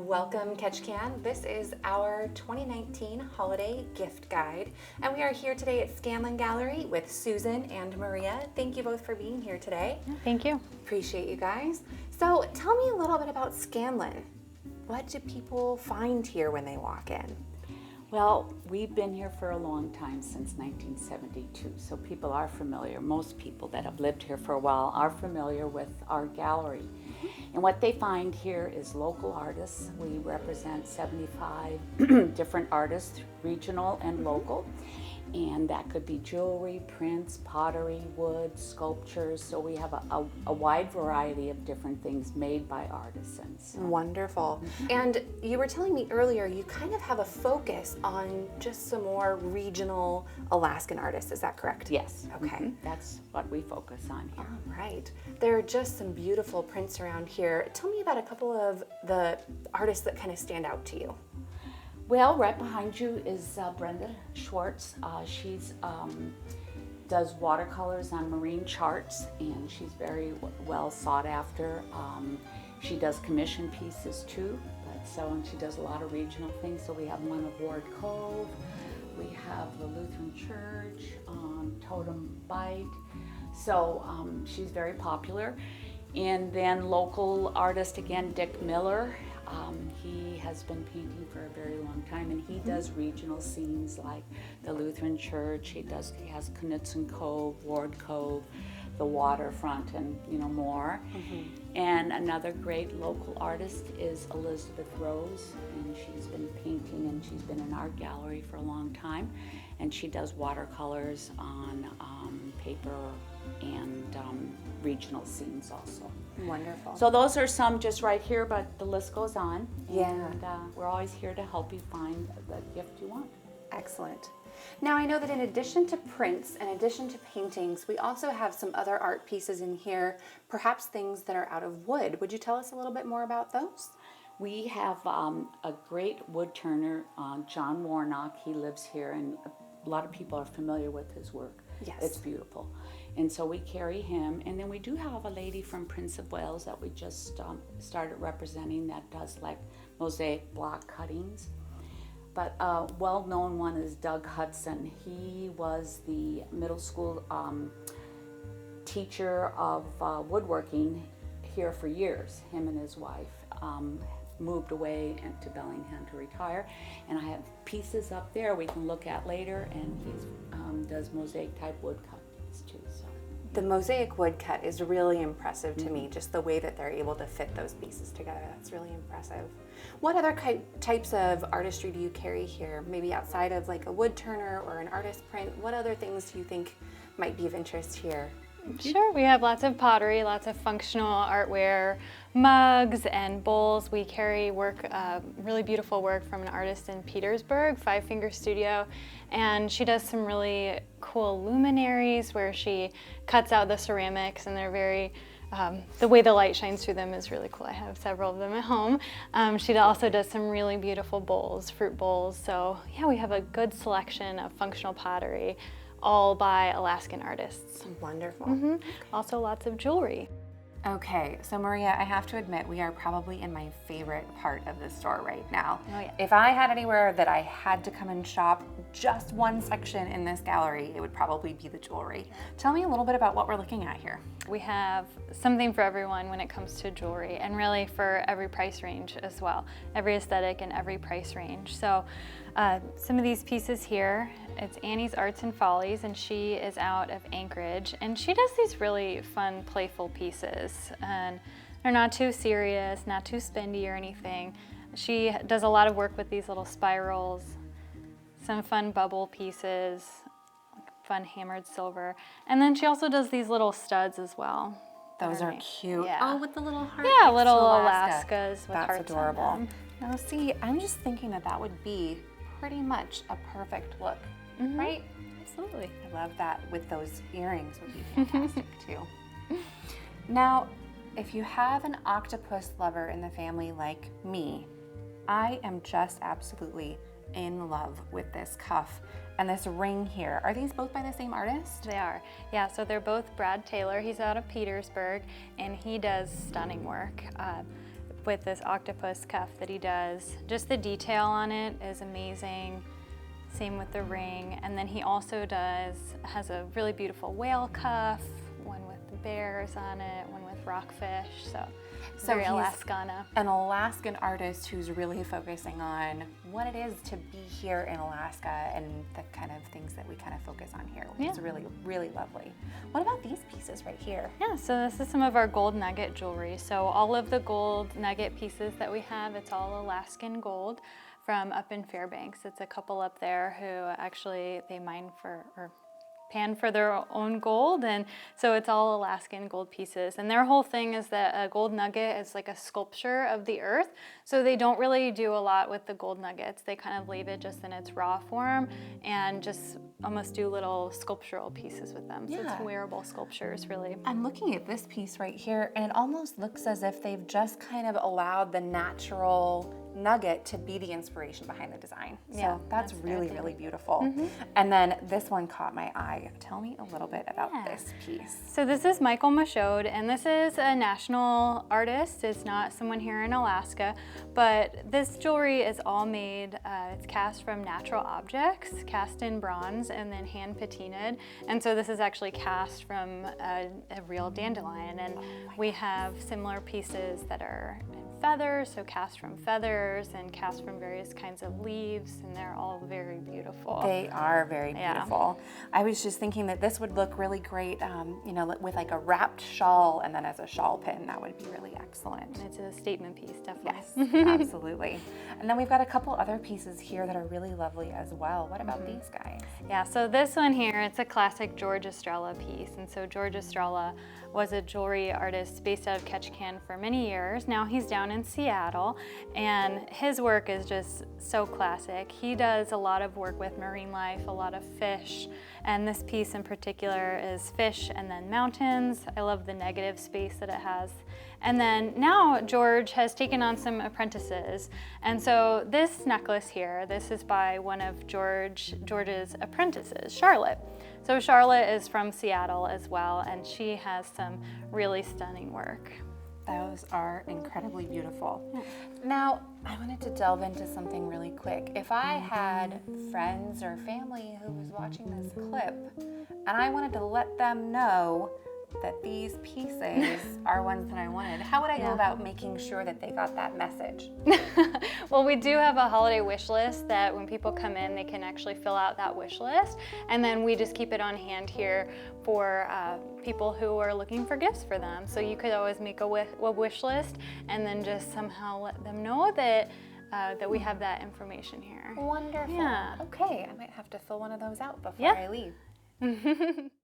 Welcome, Ketchikan. This is our 2019 holiday gift guide, and we are here today at Scanlon Gallery with Susan and Maria. Thank you both for being here today. Thank you. Appreciate you guys. So tell me a little bit about Scanlon. What do people find here when they walk in? Well, we've been here for a long time, since 1972, so people are familiar. Most people that have lived here for a while are familiar with our gallery. And what they find here is local artists. We represent 75 different artists, regional and local. And that could be jewelry, prints, pottery, wood, sculptures. So we have a wide variety of different things made by artisans. Wonderful. And you were telling me earlier, you kind of have a focus on just some more regional Alaskan artists. Is that correct? Yes. Okay. That's what we focus on here. All right. There are just some beautiful prints around here. Tell me about a couple of the artists that kind of stand out to you. Well, right behind you is Brenda Schwartz. She's does watercolors on marine charts, and she's very well sought after. She does commission pieces too, and she does a lot of regional things. So we have one of Ward Cove, we have the Lutheran Church, Totem Bite. So she's very popular. And then local artist again, Dick Miller. He has been painting for a very long time, and he does regional scenes like the Lutheran Church. He has Knutson Cove, Ward Cove, the waterfront, and more. And another great local artist is Elizabeth Rose, and she's been painting, and she's been in our gallery for a long time, and she does watercolors on paper and regional scenes also. Wonderful. So those are some just right here, but the list goes on. Yeah. And we're always here to help you find the gift you want. Excellent. Now I know that in addition to prints, in addition to paintings, we also have some other art pieces in here, perhaps things that are out of wood. Would you tell us a little bit more about those? We have a great wood turner, John Warnock. He lives here, and a lot of people are familiar with his work. Yes. It's beautiful. And so we carry him. And then we do have a lady from Prince of Wales that we just started representing that does like mosaic block cuttings. But a well-known one is Doug Hudson. He was the middle school teacher of woodworking here for years. Him and his wife moved away to Bellingham to retire. And I have pieces up there we can look at later, and he does mosaic type wood cuttings too. So. The mosaic woodcut is really impressive to me, just the way that they're able to fit those pieces together. That's really impressive. What other types of artistry do you carry here? Maybe outside of like a wood turner or an artist print, what other things do you think might be of interest here? Sure, we have lots of pottery, lots of functional artware, mugs and bowls. We carry work, really beautiful work from an artist in Petersburg, Five Finger Studio, and she does some really cool luminaries where she cuts out the ceramics, and they're very, the way the light shines through them is really cool. I have several of them at home. She also does some really beautiful bowls, fruit bowls. So yeah, we have a good selection of functional pottery, all by Alaskan artists. Wonderful. Also lots of jewelry. Okay, so Maria, I have to admit, we are probably in my favorite part of the store right now. Oh, yeah. If I had anywhere that I had to come and shop just one section in this gallery, it would probably be the jewelry. Tell me a little bit about what we're looking at here. We have something for everyone when it comes to jewelry, and really for every price range as well, every aesthetic and every price range. So some of these pieces here, it's Annie's Arts and Follies, and she is out of Anchorage, and she does these really fun, playful pieces, and they're not too serious, not too spendy or anything. She does a lot of work with these little spirals, some fun bubble pieces, fun hammered silver, and then she also does these little studs as well. Those are cute. Yeah. Oh, with the little heart. Yeah, next little to Alaska. Alaskas with That's hearts adorable. on them. Now see, I'm just thinking that would be pretty much a perfect look, right? Absolutely. I love that. With those earrings would be fantastic too. Now, if you have an octopus lover in the family like me, I am just absolutely in love with this cuff and this ring here. Are these both by the same artist? They are. Yeah, so they're both Brad Taylor. He's out of Petersburg, and he does stunning work. with this octopus cuff that he does. Just the detail on it is amazing. Same with the ring. And then he also has a really beautiful whale cuff, one with bears on it, one with rockfish. So very he's Alaskan. An Alaskan artist who's really focusing on what it is to be here in Alaska and the kind of things that we kind of focus on here, which is really, really lovely. What about these pieces right here? Yeah, so this is some of our gold nugget jewelry. So all of the gold nugget pieces that we have, it's all Alaskan gold from up in Fairbanks. It's a couple up there who actually, they mine for, or pan for their own gold, and so it's all Alaskan gold pieces. And their whole thing is that a gold nugget is like a sculpture of the earth, so they don't really do a lot with the gold nuggets. They kind of leave it just in its raw form and just almost do little sculptural pieces with them. So it's wearable sculptures, really. I'm looking at this piece right here, and it almost looks as if they've just kind of allowed the natural nugget to be the inspiration behind the design. So that's really, really beautiful. And then this one caught my eye. Tell me a little bit about this piece. So this is Michoud, and this is a national artist. It's not someone here in Alaska, but this jewelry is all made, it's cast from natural objects, cast in bronze and then hand patinaed. And so this is actually cast from a real dandelion. And we have similar pieces that are feathers, so cast from feathers and cast from various kinds of leaves, and they're all very beautiful. They are very beautiful. I was just thinking that this would look really great, you know, with like a wrapped shawl and then as a shawl pin. That would be really excellent. And it's a statement piece, definitely. Yes, absolutely. And then we've got a couple other pieces here that are really lovely as well. What about these guys? Yeah, so this one here, it's a classic George Estrela piece. And so George Estrela was a jewelry artist based out of Ketchikan for many years. Now he's down in Seattle, and his work is just so classic. He does a lot of work with marine life, a lot of fish, and this piece in particular is fish and then mountains. I love the negative space that it has. And then now George has taken on some apprentices. And so this necklace here, this is by one of George's apprentices, Charlotte. So Charlotte is from Seattle as well, and she has some really stunning work. Those are incredibly beautiful. Now, I wanted to delve into something really quick. If I had friends or family who was watching this clip and I wanted to let them know that these pieces are ones that I wanted, how would I go about making sure that they got that message? Well, we do have a holiday wish list that when people come in, they can actually fill out that wish list, and then we just keep it on hand here for people who are looking for gifts for them. So you could always make a wish list and then just somehow let them know that that we have that information here. Wonderful. Yeah. Okay, I might have to fill one of those out before I leave.